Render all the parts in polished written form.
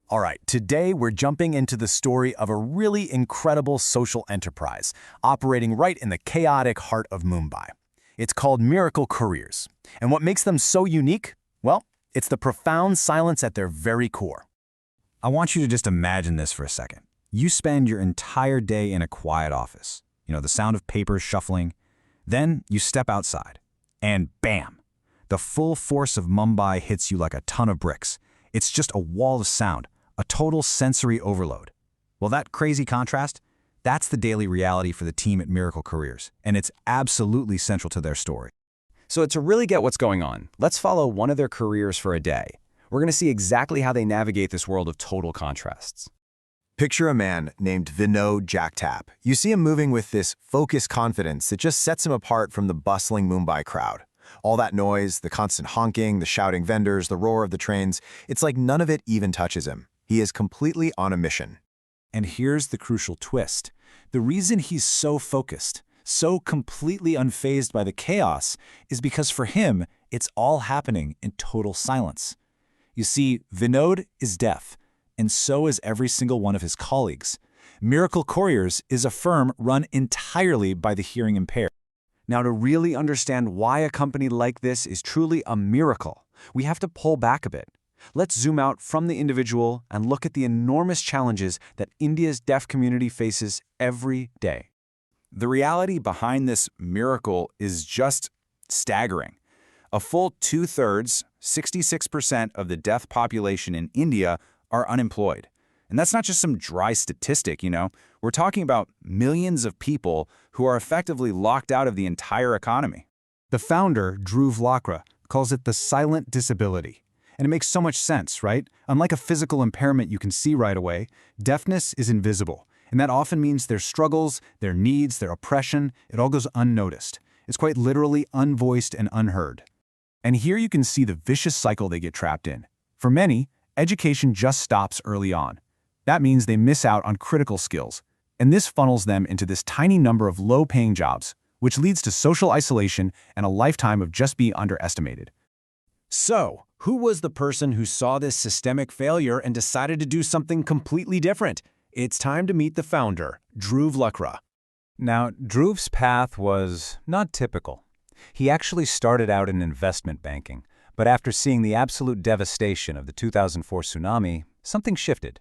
All right, today we're jumping into the story of a really incredible social enterprise operating right in the chaotic heart of Mumbai. It's called Mirakle Couriers. And what makes them so unique? Well, it's the profound silence at their very core. I want you to just imagine this for a second. You spend your entire day in a quiet office. The sound of papers shuffling. Then you step outside, and bam! The full force of Mumbai hits you like a ton of bricks. It's just a wall of sound, a total sensory overload. Well, that crazy contrast, that's the daily reality for the team at Mirakle Couriers, and it's absolutely central to their story. So to really get what's going on, let's follow one of their careers for a day. We're going to see exactly how they navigate this world of total contrasts. Picture a man named Vinod Jagtap. You see him moving with this focused confidence that just sets him apart from the bustling Mumbai crowd. All that noise, the constant honking, the shouting vendors, the roar of the trains, it's like none of it even touches him. He is completely on a mission. And here's the crucial twist. The reason he's so focused, so completely unfazed by the chaos, is because for him, it's all happening in total silence. You see, Vinod is deaf, and so is every single one of his colleagues. Mirakle Couriers is a firm run entirely by the hearing impaired. Now, to really understand why a company like this is truly a miracle, we have to pull back a bit. Let's zoom out from the individual and look at the enormous challenges that India's deaf community faces every day. The reality behind this miracle is just staggering. A full 2/3, 66% of the deaf population in India are unemployed. And that's not just some dry statistic, We're talking about millions of people who are effectively locked out of the entire economy. The founder, Dhruv Lakra, calls it the silent disability. And it makes so much sense, right? Unlike a physical impairment you can see right away, deafness is invisible. And that often means their struggles, their needs, their oppression, it all goes unnoticed. It's quite literally unvoiced and unheard. And here you can see the vicious cycle they get trapped in. For many, education just stops early on. That means they miss out on critical skills. And this funnels them into this tiny number of low-paying jobs, which leads to social isolation and a lifetime of just being underestimated. So, who was the person who saw this systemic failure and decided to do something completely different? It's time to meet the founder, Dhruv Lakra. Now, Dhruv's path was not typical. He actually started out in investment banking, but after seeing the absolute devastation of the 2004 tsunami, something shifted.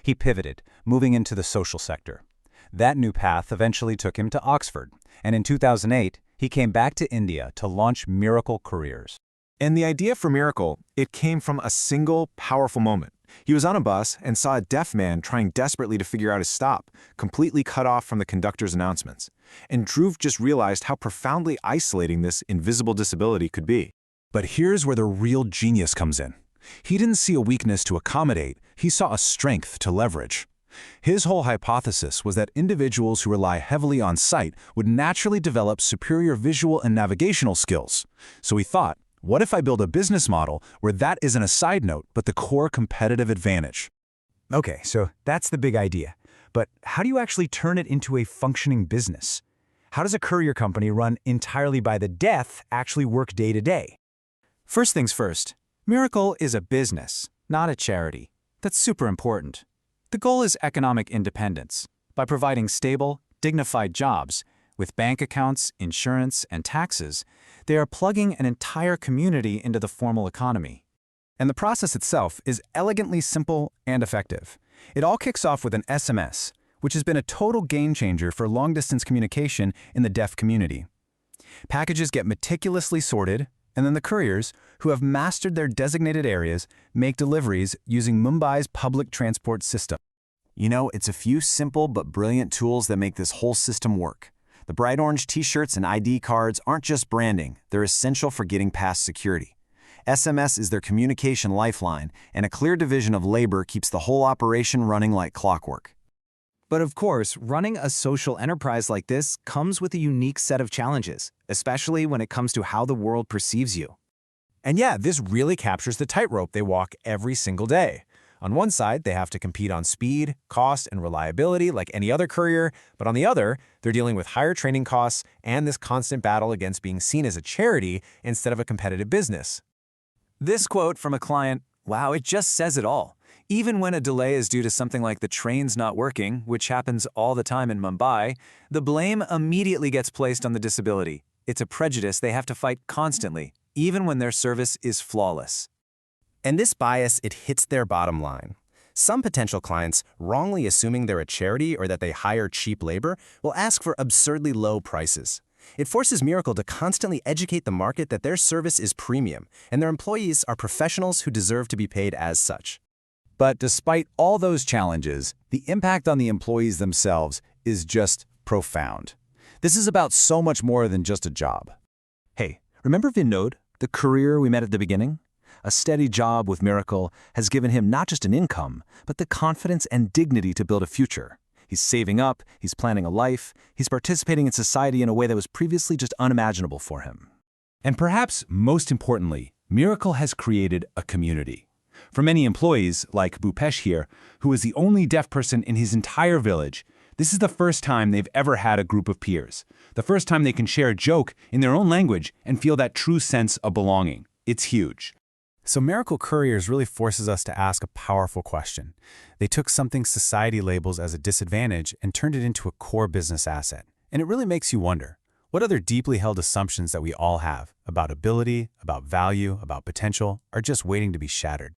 He pivoted, moving into the social sector. That new path eventually took him to Oxford, and in 2008, he came back to India to launch Mirakle Couriers. And the idea for Mirakle, it came from a single, powerful moment. He was on a bus and saw a deaf man trying desperately to figure out his stop, completely cut off from the conductor's announcements. And Dhruv just realized how profoundly isolating this invisible disability could be. But here's where the real genius comes in. He didn't see a weakness to accommodate, he saw a strength to leverage. His whole hypothesis was that individuals who rely heavily on sight would naturally develop superior visual and navigational skills. So he thought, what if I build a business model where that isn't a side note, but the core competitive advantage? Okay, so that's the big idea. But how do you actually turn it into a functioning business? How does a courier company run entirely by the deaf actually work day to day? First things first, Mirakle is a business, not a charity. That's super important. The goal is economic independence. By providing stable, dignified jobs, with bank accounts, insurance, and taxes, they are plugging an entire community into the formal economy. And the process itself is elegantly simple and effective. It all kicks off with an SMS, which has been a total game changer for long-distance communication in the deaf community. Packages get meticulously sorted, and then the couriers, who have mastered their designated areas, make deliveries using Mumbai's public transport system. It's a few simple but brilliant tools that make this whole system work. The bright orange t-shirts and ID cards aren't just branding, they're essential for getting past security. SMS is their communication lifeline, and a clear division of labor keeps the whole operation running like clockwork. But of course, running a social enterprise like this comes with a unique set of challenges, especially when it comes to how the world perceives you. And yeah, this really captures the tightrope they walk every single day. On one side, they have to compete on speed, cost, and reliability like any other courier, but on the other, they're dealing with higher training costs and this constant battle against being seen as a charity instead of a competitive business. This quote from a client, wow, it just says it all. Even when a delay is due to something like the train's not working, which happens all the time in Mumbai, the blame immediately gets placed on the disability. It's a prejudice they have to fight constantly, even when their service is flawless. And this bias, it hits their bottom line. Some potential clients, wrongly assuming they're a charity or that they hire cheap labor, will ask for absurdly low prices. It forces Mirakle to constantly educate the market that their service is premium, and their employees are professionals who deserve to be paid as such. But despite all those challenges, the impact on the employees themselves is just profound. This is about so much more than just a job. Hey, remember Vinod, the courier we met at the beginning? A steady job with Mirakle has given him not just an income, but the confidence and dignity to build a future. He's saving up, he's planning a life, he's participating in society in a way that was previously just unimaginable for him. And perhaps most importantly, Mirakle has created a community. For many employees, like Bhupesh here, who is the only deaf person in his entire village, this is the first time they've ever had a group of peers. The first time they can share a joke in their own language and feel that true sense of belonging. It's huge. So Mirakle Couriers really forces us to ask a powerful question. They took something society labels as a disadvantage and turned it into a core business asset. And it really makes you wonder, what other deeply held assumptions that we all have about ability, about value, about potential, are just waiting to be shattered?